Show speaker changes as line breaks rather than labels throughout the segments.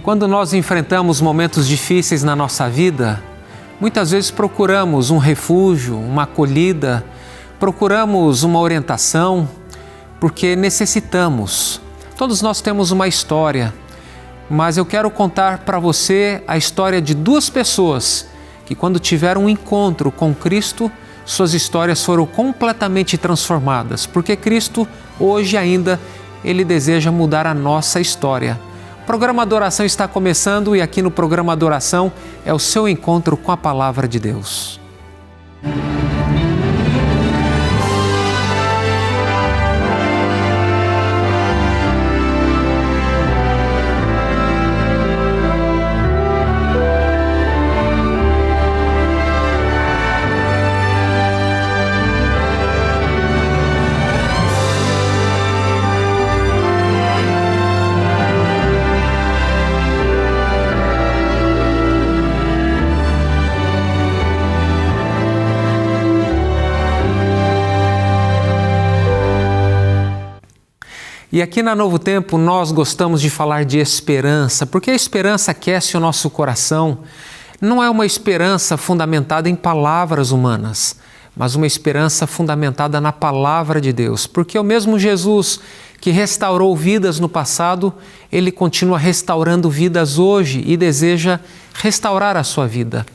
Quando nós enfrentamos momentos difíceis na nossa vida, muitas vezes procuramos um refúgio, uma acolhida, procuramos uma orientação, porque necessitamos. Todos nós temos uma história, mas eu quero contar para você a história de duas pessoas que, quando tiveram um encontro com Cristo, suas histórias foram completamente transformadas, porque Cristo, hoje ainda, Ele deseja mudar a nossa história. O programa Adoração está começando e aqui no programa Adoração é o seu encontro com a Palavra de Deus. E aqui na Novo Tempo nós gostamos de falar de esperança, porque a esperança aquece o nosso coração. Não é uma esperança fundamentada em palavras humanas, mas uma esperança fundamentada na Palavra de Deus. Porque o mesmo Jesus que restaurou vidas no passado, Ele continua restaurando vidas hoje e deseja restaurar a sua vida.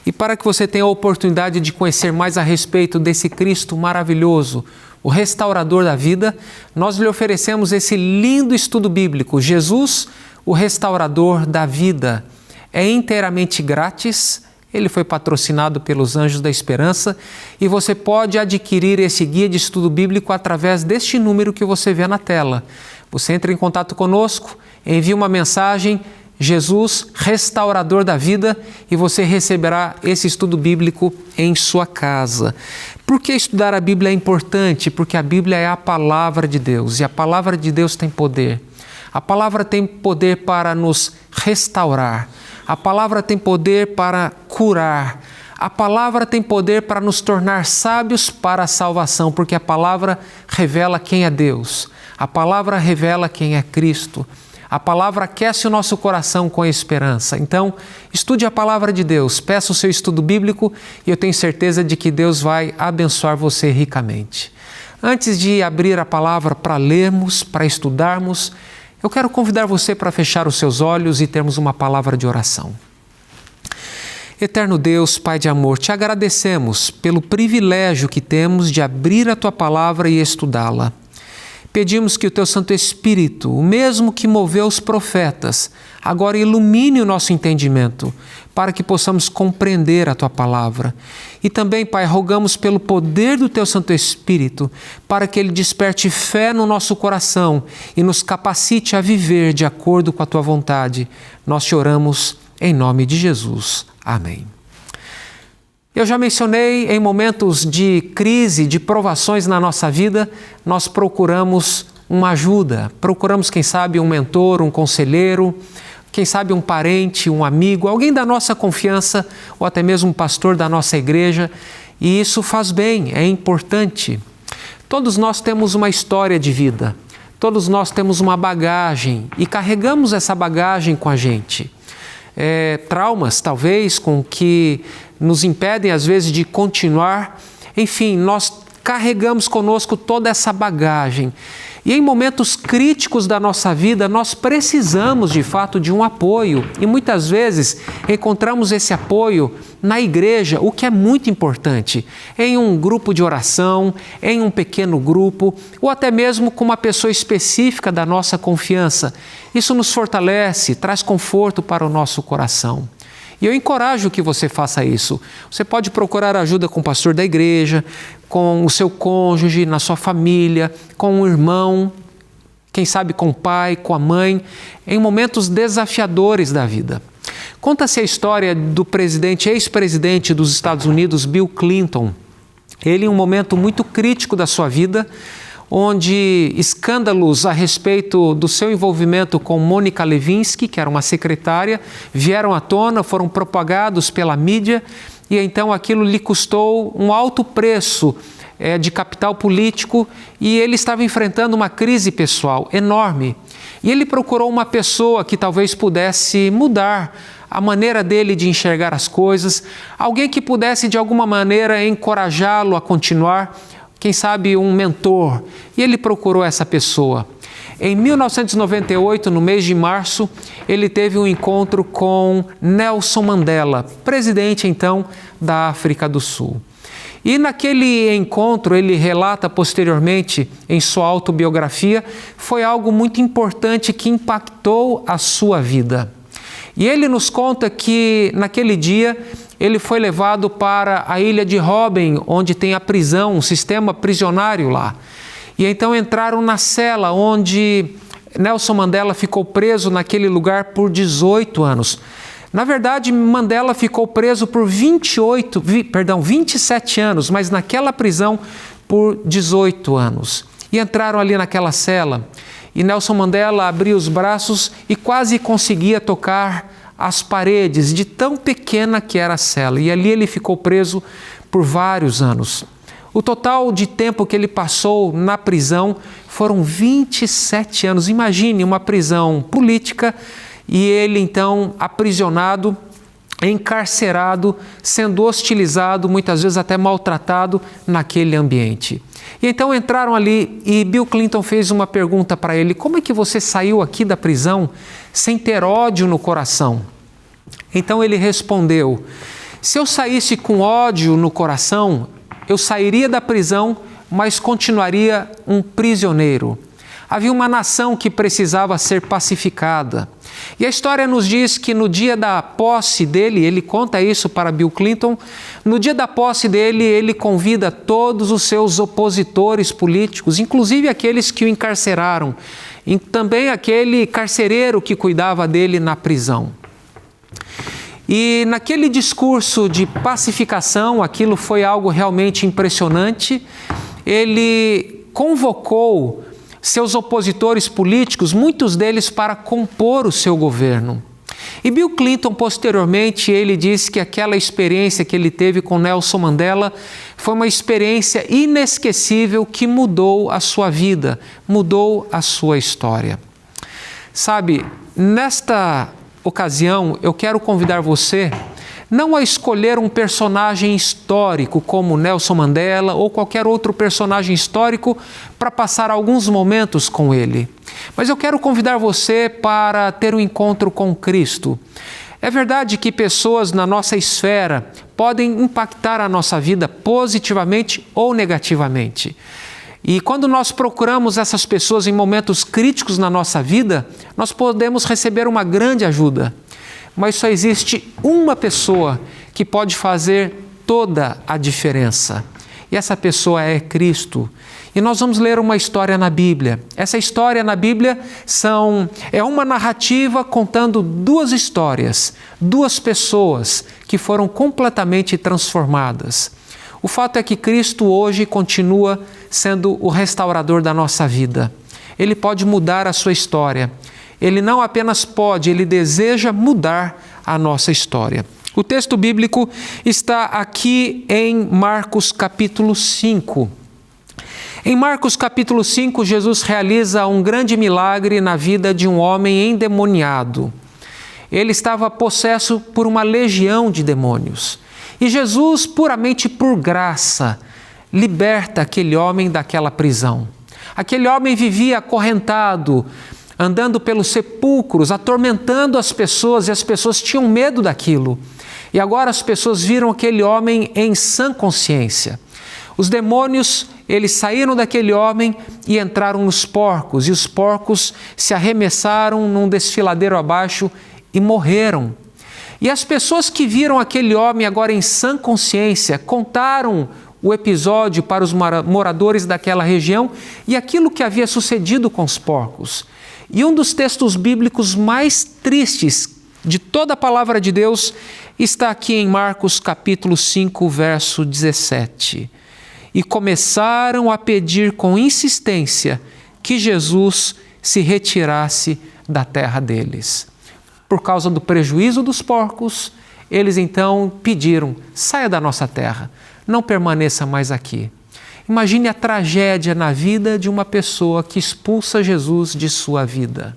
E para que você tenha a oportunidade de conhecer mais a respeito desse Cristo maravilhoso, o restaurador da vida, nós lhe oferecemos esse lindo estudo bíblico, Jesus, o restaurador da vida. É inteiramente grátis, ele foi patrocinado pelos Anjos da Esperança e você pode adquirir esse guia de estudo bíblico através deste número que você vê na tela. Você entra em contato conosco, envia uma mensagem, Jesus, restaurador da vida, e você receberá esse estudo bíblico em sua casa. Por que estudar a Bíblia é importante? Porque a Bíblia é a Palavra de Deus e a Palavra de Deus tem poder. A Palavra tem poder para nos restaurar. A Palavra tem poder para curar. A Palavra tem poder para nos tornar sábios para a salvação, porque a Palavra revela quem é Deus. A Palavra revela quem é Cristo. A Palavra aquece o nosso coração com esperança. Então, estude a Palavra de Deus, peça o seu estudo bíblico e eu tenho certeza de que Deus vai abençoar você ricamente. Antes de abrir a Palavra para lermos, para estudarmos, eu quero convidar você para fechar os seus olhos e termos uma palavra de oração. Eterno Deus, Pai de amor, te agradecemos pelo privilégio que temos de abrir a Tua Palavra e estudá-la. Pedimos que o Teu Santo Espírito, o mesmo que moveu os profetas, agora ilumine o nosso entendimento, para que possamos compreender a Tua Palavra. E também, Pai, rogamos pelo poder do Teu Santo Espírito, para que Ele desperte fé no nosso coração e nos capacite a viver de acordo com a Tua vontade. Nós te oramos em nome de Jesus. Amém. Eu já mencionei, em momentos de crise, de provações na nossa vida, nós procuramos uma ajuda, procuramos, quem sabe, um mentor, um conselheiro, quem sabe um parente, um amigo, alguém da nossa confiança ou até mesmo um pastor da nossa igreja, e isso faz bem, é importante. Todos nós temos uma história de vida, todos nós temos uma bagagem e carregamos essa bagagem com a gente. Traumas, talvez, com que nos impedem, às vezes, de continuar. Enfim, nós carregamos conosco toda essa bagagem. E em momentos críticos da nossa vida, nós precisamos, de fato, de um apoio. E muitas vezes encontramos esse apoio na igreja, o que é muito importante, em um grupo de oração, em um pequeno grupo, ou até mesmo com uma pessoa específica da nossa confiança. Isso nos fortalece, traz conforto para o nosso coração. E eu encorajo que você faça isso. Você pode procurar ajuda com o pastor da igreja, com o seu cônjuge, na sua família, com um irmão, quem sabe com o pai, com a mãe, em momentos desafiadores da vida. Conta-se a história do ex-presidente dos Estados Unidos, Bill Clinton. Ele, em um momento muito crítico da sua vida, onde escândalos a respeito do seu envolvimento com Monica Lewinsky, que era uma secretária, vieram à tona, foram propagados pela mídia e então aquilo lhe custou um alto preço de capital político e ele estava enfrentando uma crise pessoal enorme. E ele procurou uma pessoa que talvez pudesse mudar a maneira dele de enxergar as coisas, alguém que pudesse de alguma maneira encorajá-lo a continuar, quem sabe um mentor. E ele procurou essa pessoa. Em 1998, no mês de março, ele teve um encontro com Nelson Mandela, presidente então da África do Sul. E naquele encontro, ele relata posteriormente em sua autobiografia, foi algo muito importante que impactou a sua vida. E ele nos conta que naquele dia ele foi levado para a ilha de Robben, onde tem a prisão, um sistema prisionário lá. E então entraram na cela onde Nelson Mandela ficou preso naquele lugar por 18 anos. Na verdade, Mandela ficou preso por 27 anos, mas naquela prisão por 18 anos. E entraram ali naquela cela e Nelson Mandela abriu os braços e quase conseguia tocar as paredes, de tão pequena que era a cela. E ali ele ficou preso por vários anos. O total de tempo que ele passou na prisão foram 27 anos. Imagine uma prisão política e ele então aprisionado, encarcerado, sendo hostilizado, muitas vezes até maltratado naquele ambiente. E então entraram ali e Bill Clinton fez uma pergunta para ele: como é que você saiu aqui da prisão sem ter ódio no coração? Então ele respondeu: se eu saísse com ódio no coração, eu sairia da prisão, mas continuaria um prisioneiro. Havia uma nação que precisava ser pacificada. E a história nos diz que no dia da posse dele, ele conta isso para Bill Clinton, no dia da posse dele, ele convida todos os seus opositores políticos, inclusive aqueles que o encarceraram, e também aquele carcereiro que cuidava dele na prisão. E naquele discurso de pacificação, aquilo foi algo realmente impressionante, ele convocou seus opositores políticos, muitos deles para compor o seu governo. E Bill Clinton, posteriormente, ele disse que aquela experiência que ele teve com Nelson Mandela foi uma experiência inesquecível que mudou a sua vida, mudou a sua história. Sabe, nesta ocasião, eu quero convidar você não a escolher um personagem histórico como Nelson Mandela ou qualquer outro personagem histórico para passar alguns momentos com ele. Mas eu quero convidar você para ter um encontro com Cristo. É verdade que pessoas na nossa esfera podem impactar a nossa vida positivamente ou negativamente. E quando nós procuramos essas pessoas em momentos críticos na nossa vida, nós podemos receber uma grande ajuda. Mas só existe uma pessoa que pode fazer toda a diferença. E essa pessoa é Cristo. E nós vamos ler uma história na Bíblia. Essa história na Bíblia é uma narrativa contando duas histórias, duas pessoas que foram completamente transformadas. O fato é que Cristo hoje continua sendo o restaurador da nossa vida. Ele pode mudar a sua história. Ele não apenas pode, ele deseja mudar a nossa história. O texto bíblico está aqui em Marcos capítulo 5. Em Marcos capítulo 5, Jesus realiza um grande milagre na vida de um homem endemoniado. Ele estava possesso por uma legião de demônios. E Jesus, puramente por graça, liberta aquele homem daquela prisão. Aquele homem vivia acorrentado, andando pelos sepulcros, atormentando as pessoas, e as pessoas tinham medo daquilo. E agora as pessoas viram aquele homem em sã consciência. Os demônios, eles saíram daquele homem e entraram nos porcos, e os porcos se arremessaram num desfiladeiro abaixo e morreram. E as pessoas que viram aquele homem agora em sã consciência contaram o episódio para os moradores daquela região e aquilo que havia sucedido com os porcos. E um dos textos bíblicos mais tristes de toda a palavra de Deus está aqui em Marcos capítulo 5, verso 17. E começaram a pedir com insistência que Jesus se retirasse da terra deles. Por causa do prejuízo dos porcos, eles então pediram: saia da nossa terra, não permaneça mais aqui. Imagine a tragédia na vida de uma pessoa que expulsa Jesus de sua vida.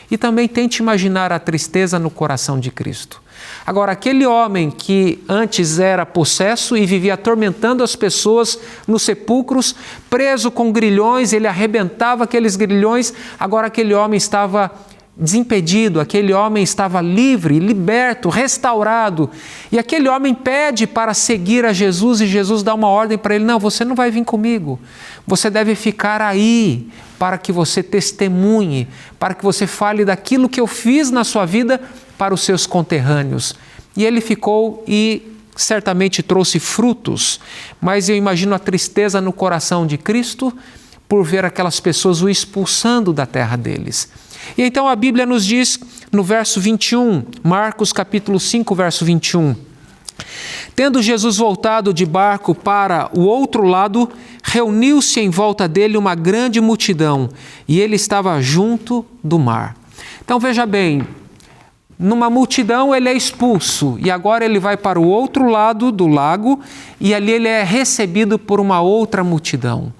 E também tente imaginar a tristeza no coração de Cristo. Agora, aquele homem que antes era possesso e vivia atormentando as pessoas nos sepulcros, preso com grilhões, ele arrebentava aqueles grilhões, agora aquele homem estava desimpedido, aquele homem estava livre, liberto, restaurado. E aquele homem pede para seguir a Jesus e Jesus dá uma ordem para ele: não, você não vai vir comigo, você deve ficar aí para que você testemunhe, para que você fale daquilo que eu fiz na sua vida para os seus conterrâneos. E ele ficou e certamente trouxe frutos, mas eu imagino a tristeza no coração de Cristo por ver aquelas pessoas o expulsando da terra deles. E então a Bíblia nos diz no verso 21, Marcos capítulo 5, verso 21. Tendo Jesus voltado de barco para o outro lado, reuniu-se em volta dele uma grande multidão, e ele estava junto do mar. Então veja bem, numa multidão ele é expulso, e agora ele vai para o outro lado do lago, e ali ele é recebido por uma outra multidão.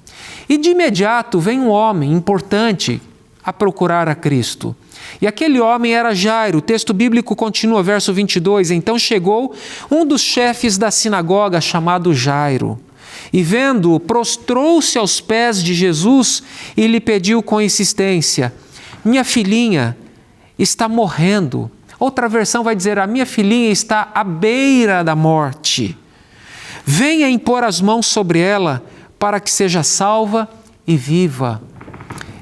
E de imediato vem um homem importante a procurar a Cristo. E aquele homem era Jairo. O texto bíblico continua, verso 22. Então chegou um dos chefes da sinagoga, chamado Jairo, e vendo-o, prostrou-se aos pés de Jesus e lhe pediu com insistência: minha filhinha está morrendo. Outra versão vai dizer: a minha filhinha está à beira da morte. Venha impor as mãos sobre ela para que seja salva e viva.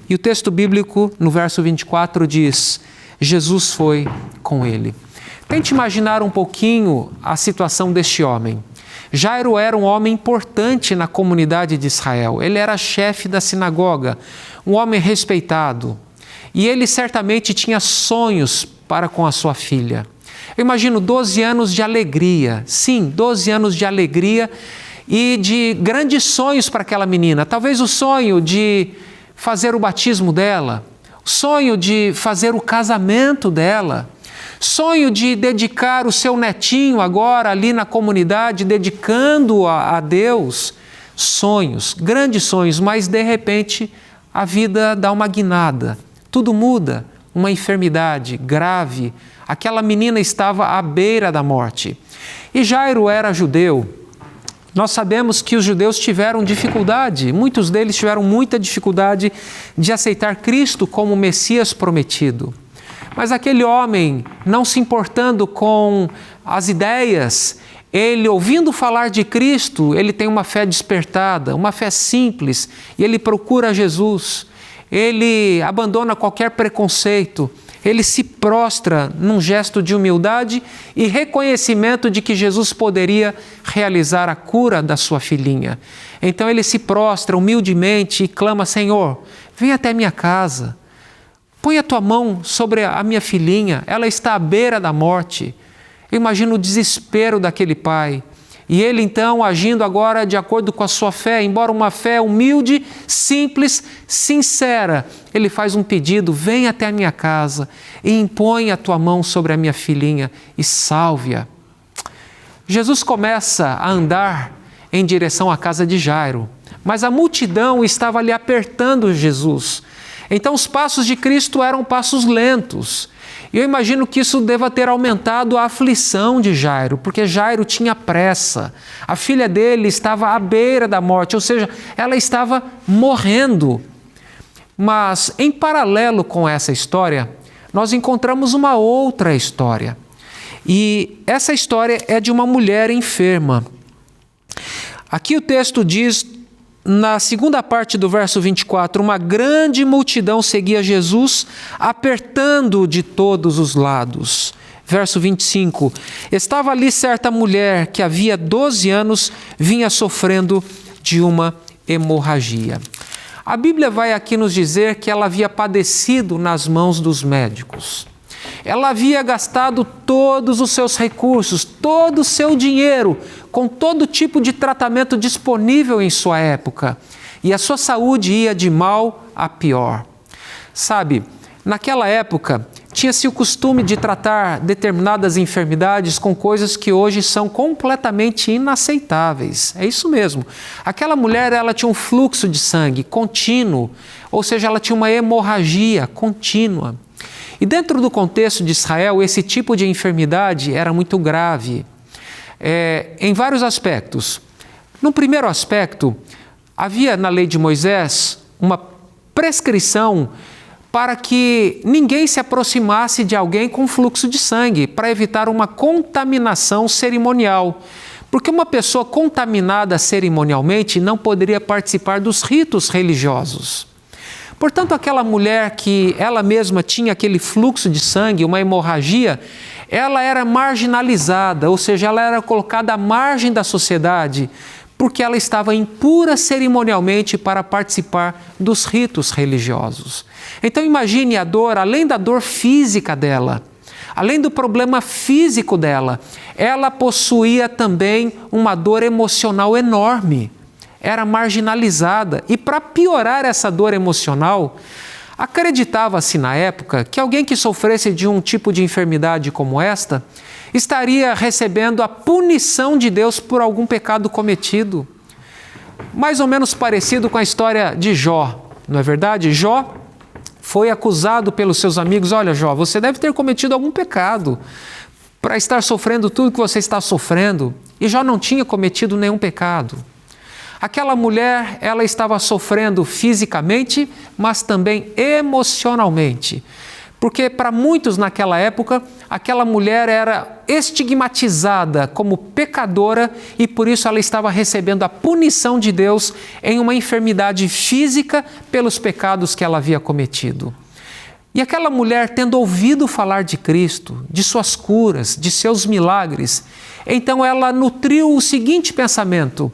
E o texto bíblico, no verso 24, diz: Jesus foi com ele. Tente imaginar um pouquinho a situação deste homem. Jairo era um homem importante na comunidade de Israel. Ele era chefe da sinagoga, um homem respeitado. E ele certamente tinha sonhos para com a sua filha. Eu imagino 12 anos de alegria. Sim, 12 anos de alegria e de grandes sonhos para aquela menina. Talvez o sonho de fazer o batismo dela, sonho de fazer o casamento dela, sonho de dedicar o seu netinho agora ali na comunidade, dedicando-o a Deus. Sonhos, grandes sonhos, mas de repente a vida dá uma guinada, tudo muda, uma enfermidade grave. Aquela menina estava à beira da morte. E Jairo era judeu. Nós sabemos que os judeus tiveram dificuldade, muitos deles tiveram muita dificuldade de aceitar Cristo como o Messias prometido. Mas aquele homem, não se importando com as ideias, ele ouvindo falar de Cristo, ele tem uma fé despertada, uma fé simples, e ele procura Jesus, ele abandona qualquer preconceito, ele se prostra num gesto de humildade e reconhecimento de que Jesus poderia realizar a cura da sua filhinha. Então ele se prostra humildemente e clama: Senhor, vem até minha casa, põe a tua mão sobre a minha filhinha, ela está à beira da morte. Eu imagino o desespero daquele pai. E ele então, agindo agora de acordo com a sua fé, embora uma fé humilde, simples, sincera, ele faz um pedido: vem até a minha casa e impõe a tua mão sobre a minha filhinha e salve-a. Jesus começa a andar em direção à casa de Jairo, mas a multidão estava ali apertando Jesus. Então os passos de Cristo eram passos lentos. E eu imagino que isso deva ter aumentado a aflição de Jairo, porque Jairo tinha pressa. A filha dele estava à beira da morte, ou seja, ela estava morrendo. Mas, em paralelo com essa história, nós encontramos uma outra história. E essa história é de uma mulher enferma. Aqui o texto diz, na segunda parte do verso 24, uma grande multidão seguia Jesus, apertando-o de todos os lados. Verso 25, estava ali certa mulher que havia 12 anos vinha sofrendo de uma hemorragia. A Bíblia vai aqui nos dizer que ela havia padecido nas mãos dos médicos. Ela havia gastado todos os seus recursos, todo o seu dinheiro, com todo tipo de tratamento disponível em sua época. E a sua saúde ia de mal a pior. Sabe, naquela época Tinha-se o costume de tratar determinadas enfermidades com coisas que hoje são completamente inaceitáveis. É isso mesmo. Aquela mulher, ela tinha um fluxo de sangue contínuo, ou seja, ela tinha uma hemorragia contínua. E dentro do contexto de Israel, esse tipo de enfermidade era muito grave, em vários aspectos. No primeiro aspecto, havia na lei de Moisés uma prescrição para que ninguém se aproximasse de alguém com fluxo de sangue, para evitar uma contaminação cerimonial. Porque uma pessoa contaminada cerimonialmente não poderia participar dos ritos religiosos. Portanto, aquela mulher que ela mesma tinha aquele fluxo de sangue, uma hemorragia, ela era marginalizada, ou seja, ela era colocada à margem da sociedade, porque ela estava impura cerimonialmente para participar dos ritos religiosos. Então imagine a dor, além da dor física dela, além do problema físico dela, ela possuía também uma dor emocional enorme. Era marginalizada e, para piorar essa dor emocional, acreditava-se na época que alguém que sofresse de um tipo de enfermidade como esta estaria recebendo a punição de Deus por algum pecado cometido. Mais ou menos parecido com a história de Jó, não é verdade? Jó foi acusado pelos seus amigos: olha, Jó, você deve ter cometido algum pecado para estar sofrendo tudo que você está sofrendo. E Jó não tinha cometido nenhum pecado. Aquela mulher, ela estava sofrendo fisicamente, mas também emocionalmente. Porque para muitos naquela época, aquela mulher era estigmatizada como pecadora e por isso ela estava recebendo a punição de Deus em uma enfermidade física pelos pecados que ela havia cometido. E aquela mulher, tendo ouvido falar de Cristo, de suas curas, de seus milagres, então ela nutriu o seguinte pensamento: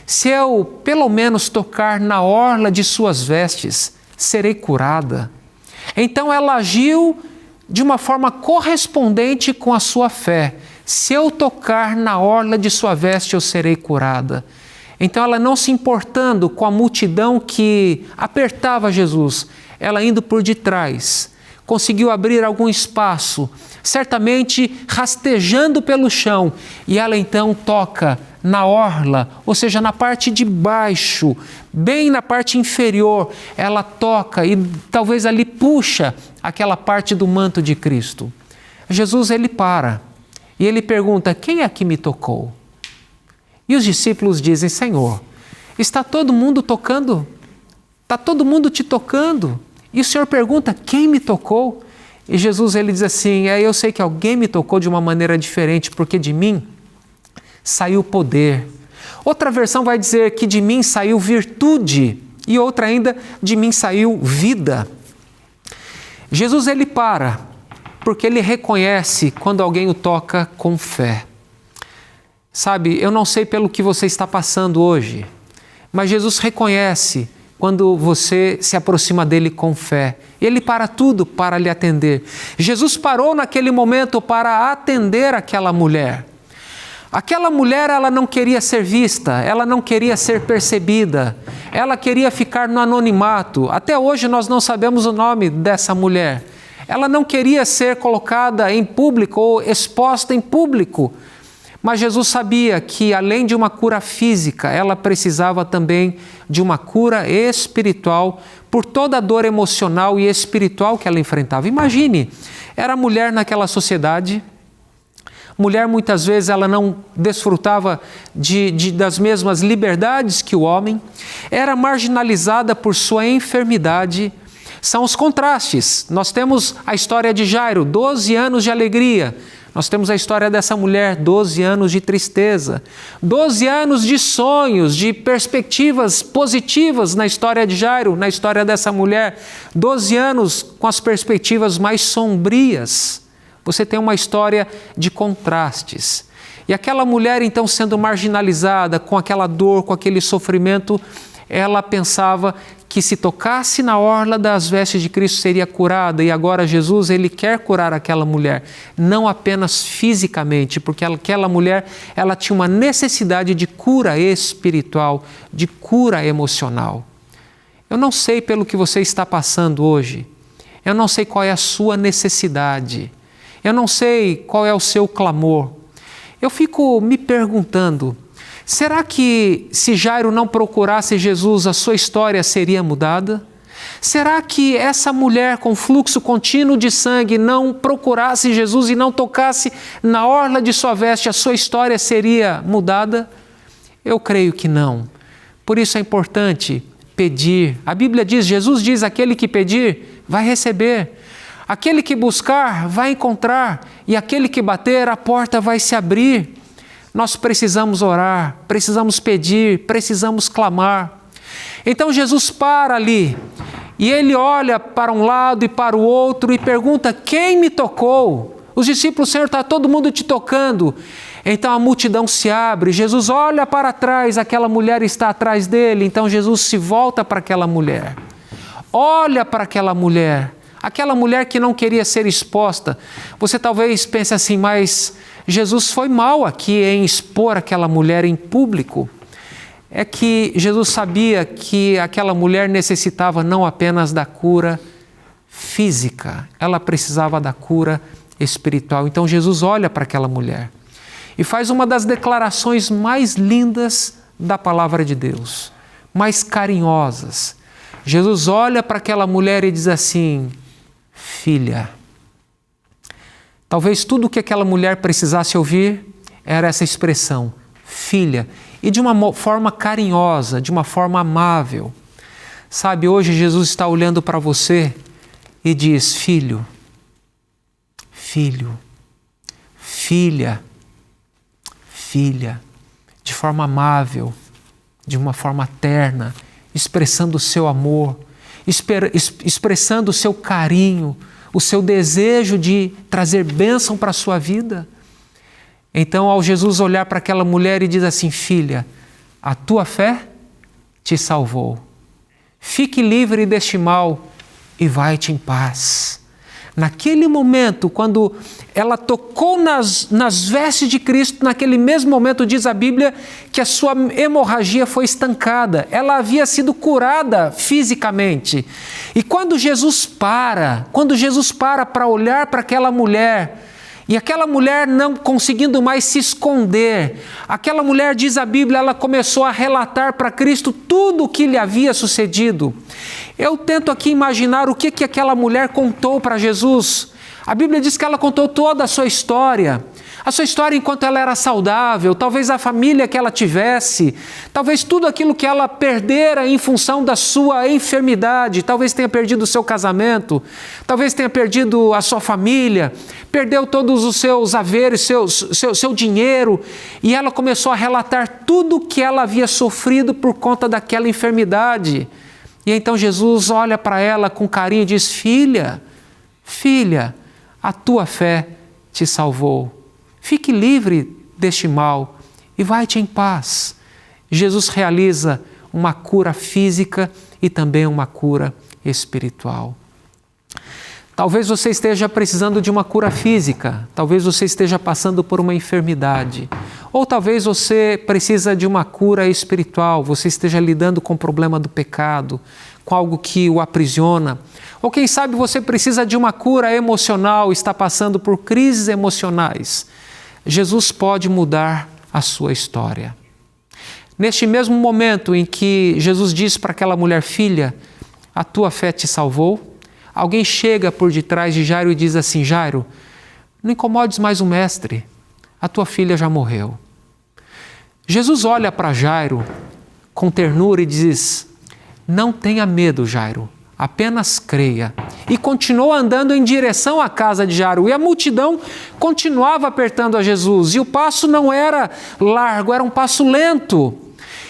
se eu pelo menos tocar na orla de suas vestes, serei curada. Então ela agiu de uma forma correspondente com a sua fé. Se eu tocar na orla de sua veste, eu serei curada. Então ela, não se importando com a multidão que apertava Jesus, ela indo por detrás, conseguiu abrir algum espaço, certamente rastejando pelo chão, e ela então toca na orla, ou seja, na parte de baixo, bem na parte inferior, ela toca e talvez ali puxa aquela parte do manto de Cristo. Jesus, ele para e ele pergunta: quem é que me tocou? E os discípulos dizem: Senhor, está todo mundo tocando? Está todo mundo te tocando? E o Senhor pergunta: quem me tocou? E Jesus, ele diz assim: eu sei que alguém me tocou de uma maneira diferente, porque de mim saiu poder. Outra versão vai dizer que de mim saiu virtude, e outra ainda, de mim saiu vida. Jesus, ele para, porque ele reconhece quando alguém o toca com fé. Sabe, eu não sei pelo que você está passando hoje, mas Jesus reconhece quando você se aproxima dele com fé. Ele para tudo para lhe atender. Jesus parou naquele momento para atender aquela mulher. Aquela mulher, ela não queria ser vista, ela não queria ser percebida, ela queria ficar no anonimato. Até hoje nós não sabemos o nome dessa mulher. Ela não queria ser colocada em público ou exposta em público. Mas Jesus sabia que, além de uma cura física, ela precisava também de uma cura espiritual por toda a dor emocional e espiritual que ela enfrentava. Imagine, era mulher naquela sociedade. Mulher, muitas vezes, ela não desfrutava das mesmas liberdades que o homem, era marginalizada por sua enfermidade. São os contrastes. Nós temos a história de Jairo, 12 anos de alegria. Nós temos a história dessa mulher, 12 anos de tristeza. 12 anos de sonhos, de perspectivas positivas na história de Jairo, na história dessa mulher. 12 anos com as perspectivas mais sombrias. Você tem uma história de contrastes. E aquela mulher, então, sendo marginalizada, com aquela dor, com aquele sofrimento, ela pensava que se tocasse na orla das vestes de Cristo seria curada. E agora Jesus, ele quer curar aquela mulher, não apenas fisicamente, porque aquela mulher, ela tinha uma necessidade de cura espiritual, de cura emocional. Eu não sei pelo que você está passando hoje. Eu não sei qual é a sua necessidade. Eu não sei qual é o seu clamor. Eu fico me perguntando, será que se Jairo não procurasse Jesus, a sua história seria mudada? Será que essa mulher com fluxo contínuo de sangue não procurasse Jesus e não tocasse na orla de sua veste, a sua história seria mudada? Eu creio que não. Por isso é importante pedir. A Bíblia diz, Jesus diz, aquele que pedir, vai receber. Aquele que buscar, vai encontrar. E aquele que bater, a porta vai se abrir. Nós precisamos orar, precisamos pedir, precisamos clamar. Então Jesus para ali e ele olha para um lado e para o outro e pergunta, quem me tocou? Os discípulos, Senhor, está todo mundo te tocando. Então a multidão se abre, Jesus olha para trás, aquela mulher está atrás dele, então Jesus se volta para aquela mulher. Olha para aquela mulher que não queria ser exposta. Você talvez pense assim, mas Jesus foi mal aqui em expor aquela mulher em público. É que Jesus sabia que aquela mulher necessitava não apenas da cura física, ela precisava da cura espiritual. Então Jesus olha para aquela mulher e faz uma das declarações mais lindas da palavra de Deus, mais carinhosas. Jesus olha para aquela mulher e diz assim, filha. Talvez tudo o que aquela mulher precisasse ouvir era essa expressão, filha, e de uma forma carinhosa, de uma forma amável. Sabe, hoje Jesus está olhando para você e diz, filho, filho, filha, filha, de forma amável, de uma forma terna, expressando o seu amor, expressando o seu carinho, o seu desejo de trazer bênção para a sua vida. Então, ao Jesus olhar para aquela mulher e diz assim, filha, a tua fé te salvou. Fique livre deste mal e vai-te em paz. Naquele momento, quando ela tocou nas vestes de Cristo, naquele mesmo momento diz a Bíblia que a sua hemorragia foi estancada. Ela havia sido curada fisicamente. E quando Jesus para para olhar para aquela mulher, e aquela mulher não conseguindo mais se esconder, aquela mulher, diz a Bíblia, ela começou a relatar para Cristo tudo o que lhe havia sucedido. Eu tento aqui imaginar o que aquela mulher contou para Jesus. A Bíblia diz que ela contou toda a sua história enquanto ela era saudável, talvez a família que ela tivesse, talvez tudo aquilo que ela perdera em função da sua enfermidade, talvez tenha perdido o seu casamento, talvez tenha perdido a sua família, perdeu todos os seus haveres, seu dinheiro, e ela começou a relatar tudo o que ela havia sofrido por conta daquela enfermidade. E então Jesus olha para ela com carinho e diz, filha, filha, a tua fé te salvou. Fique livre deste mal e vai-te em paz. Jesus realiza uma cura física e também uma cura espiritual. Talvez você esteja precisando de uma cura física, talvez você esteja passando por uma enfermidade, ou talvez você precisa de uma cura espiritual, você esteja lidando com o problema do pecado, com algo que o aprisiona, ou quem sabe você precisa de uma cura emocional, está passando por crises emocionais. Jesus pode mudar a sua história. Neste mesmo momento em que Jesus diz para aquela mulher, filha, a tua fé te salvou, alguém chega por detrás de Jairo e diz assim, Jairo, não incomodes mais o mestre, a tua filha já morreu. Jesus olha para Jairo com ternura e diz, não tenha medo, Jairo, apenas creia. E continuou andando em direção à casa de Jairo. E a multidão continuava apertando a Jesus. E o passo não era largo, era um passo lento.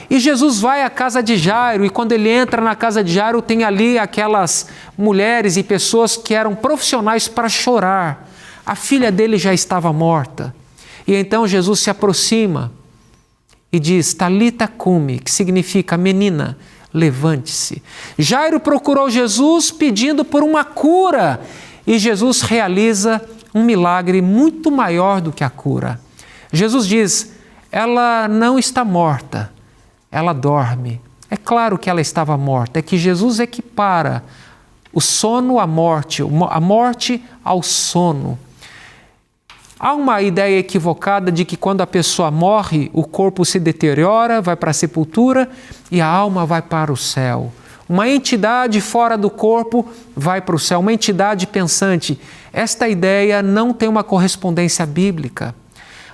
E Jesus vai à casa de Jairo. E quando ele entra na casa de Jairo, tem ali aquelas mulheres e pessoas que eram profissionais para chorar. A filha dele já estava morta. E então Jesus se aproxima e diz, Talita cumi, que significa menina, levante-se. Jairo procurou Jesus pedindo por uma cura e Jesus realiza um milagre muito maior do que a cura. Jesus diz, ela não está morta, ela dorme. É claro que ela estava morta, é que Jesus equipara O sono à morte, a morte ao sono. Há uma ideia equivocada de que quando a pessoa morre, o corpo se deteriora, vai para a sepultura e a alma vai para o céu. Uma entidade fora do corpo vai para o céu, uma entidade pensante. Esta ideia não tem uma correspondência bíblica.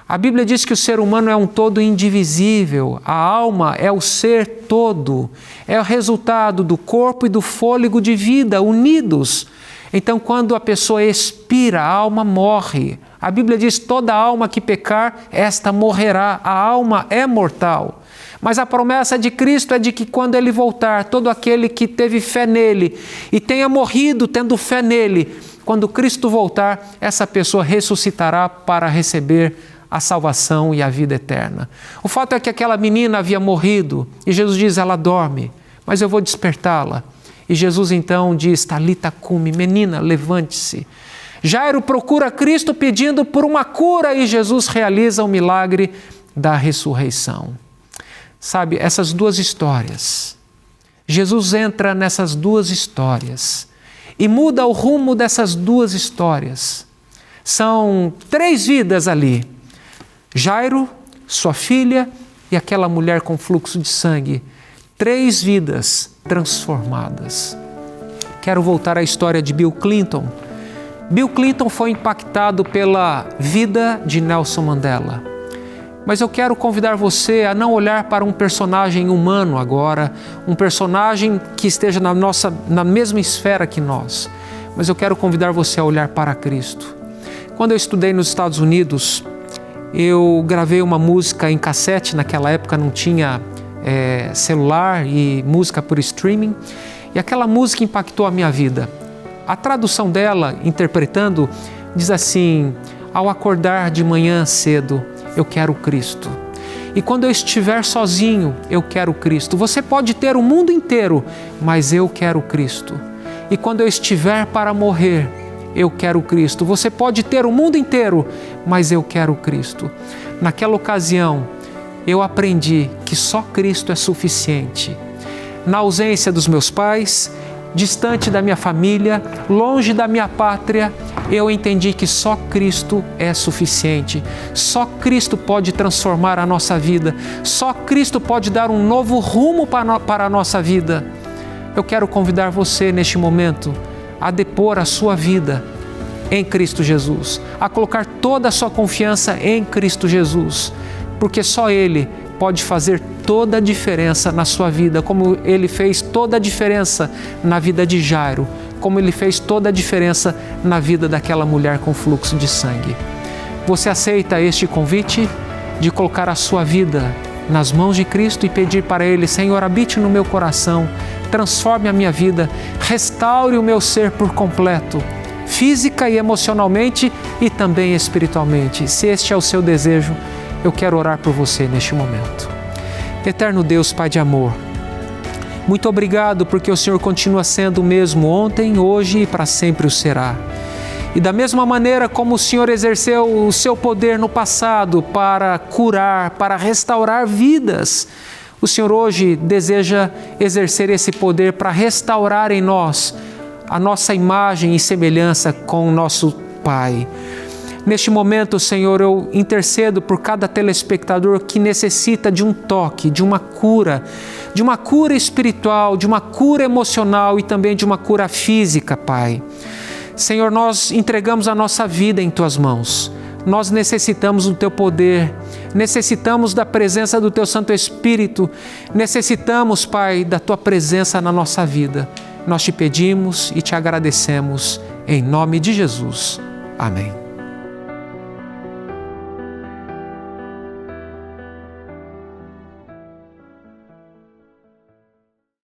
A Bíblia diz que o ser humano é um todo indivisível, a alma é o ser todo, é o resultado do corpo e do fôlego de vida unidos. Então, quando a pessoa expira, a alma morre. A Bíblia diz: toda alma que pecar, esta morrerá. A alma é mortal. Mas a promessa de Cristo é de que quando Ele voltar, todo aquele que teve fé nele e tenha morrido tendo fé nele, quando Cristo voltar, essa pessoa ressuscitará para receber a salvação e a vida eterna. O fato é que aquela menina havia morrido e Jesus diz: ela dorme, mas eu vou despertá-la. E Jesus então diz: Talita cumi, menina, levante-se. Jairo procura Cristo pedindo por uma cura e Jesus realiza o milagre da ressurreição. Sabe, essas duas histórias, Jesus entra nessas duas histórias e muda o rumo dessas duas histórias. São 3 vidas ali. Jairo, sua filha e aquela mulher com fluxo de sangue. 3 vidas transformadas. Quero voltar à história de Bill Clinton. Bill Clinton foi impactado pela vida de Nelson Mandela. Mas eu quero convidar você a não olhar para um personagem humano agora, um personagem que esteja na mesma esfera que nós. Mas eu quero convidar você a olhar para Cristo. Quando eu estudei nos Estados Unidos, eu gravei uma música em cassete, naquela época não tinha celular e música por streaming, e aquela música impactou a minha vida. A tradução dela, interpretando, diz assim: ao acordar de manhã cedo, eu quero Cristo. E quando eu estiver sozinho, eu quero Cristo. Você pode ter o mundo inteiro, mas eu quero Cristo. E quando eu estiver para morrer, eu quero Cristo. Você pode ter o mundo inteiro, mas eu quero Cristo. Naquela ocasião, eu aprendi que só Cristo é suficiente. Na ausência dos meus pais, distante da minha família, longe da minha pátria, eu entendi que só Cristo é suficiente. Só Cristo pode transformar a nossa vida. Só Cristo pode dar um novo rumo para a nossa vida. Eu quero convidar você neste momento a depor a sua vida em Cristo Jesus, a colocar toda a sua confiança em Cristo Jesus, porque só Ele pode fazer toda a diferença na sua vida, como Ele fez toda a diferença na vida de Jairo, como Ele fez toda a diferença na vida daquela mulher com fluxo de sangue. Você aceita este convite de colocar a sua vida nas mãos de Cristo e pedir para Ele: Senhor, habite no meu coração, transforme a minha vida, restaure o meu ser por completo, física e emocionalmente e também espiritualmente. Se este é o seu desejo, eu quero orar por você neste momento. Eterno Deus, Pai de amor, muito obrigado porque o Senhor continua sendo o mesmo ontem, hoje e para sempre o será. E da mesma maneira como o Senhor exerceu o seu poder no passado para curar, para restaurar vidas, o Senhor hoje deseja exercer esse poder para restaurar em nós a nossa imagem e semelhança com o nosso Pai. Neste momento, Senhor, eu intercedo por cada telespectador que necessita de um toque, de uma cura espiritual, de uma cura emocional e também de uma cura física, Pai. Senhor, nós entregamos a nossa vida em Tuas mãos. Nós necessitamos do Teu poder, necessitamos da presença do Teu Santo Espírito, necessitamos, Pai, da Tua presença na nossa vida. Nós te pedimos e te agradecemos, em nome de Jesus. Amém.